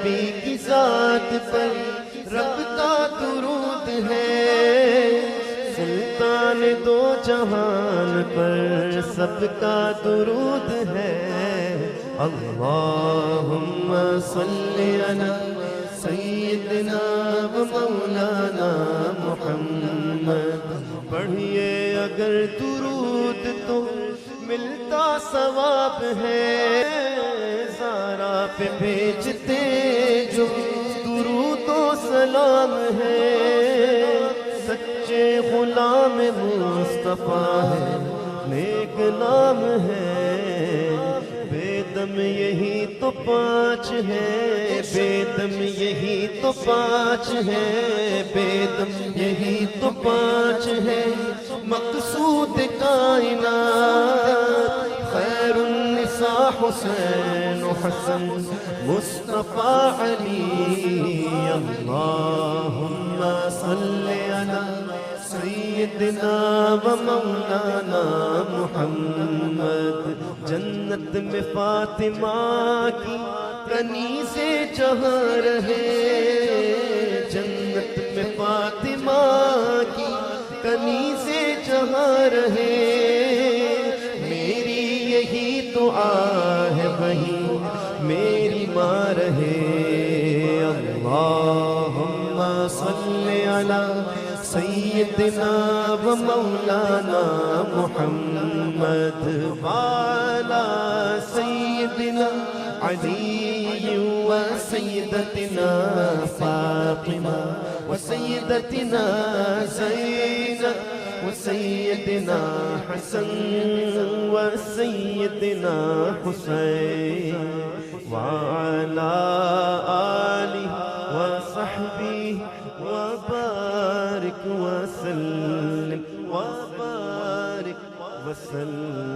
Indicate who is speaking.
Speaker 1: نبی کی ذات پر رب کا درود ہے، سلطان دو جہان پر سب کا درود ہے۔ اللہم صلی علی سیدنا و مولانا محمد۔ پڑھیے اگر درود تو ملتا ثواب ہے، زارا پہ بھیجتے جو درود و سلام ہے، سچے غلام مصطفیٰ ہے، نیک نام ہے، بے دم یہی تو پانچ ہے، بے دم یہی تو پانچ ہے، بے دم یہی تو پانچ ہے، مقصود کائنات خیر النساء حسین و حسن مصطفیٰ علی۔ اللہم صلی علی سیدنا و مولانا محمد۔ جنت میں فاطمہ کی کنیزیں جہاں رہے، جنت میں فاطمہ کی کنیزیں جہاں رہے، میری یہی دعا ہے وہی میری ماں رہے۔ اللہم صلی علی سیدنا و مولانا محمد وعلی سیدنا علی و سیدتنا فاطمہ و سیدتنا زینب و سیدنا حسن و سیدنا حسین وعلی آلہ و صحبہ وبارک وسلم وبارک وسلم۔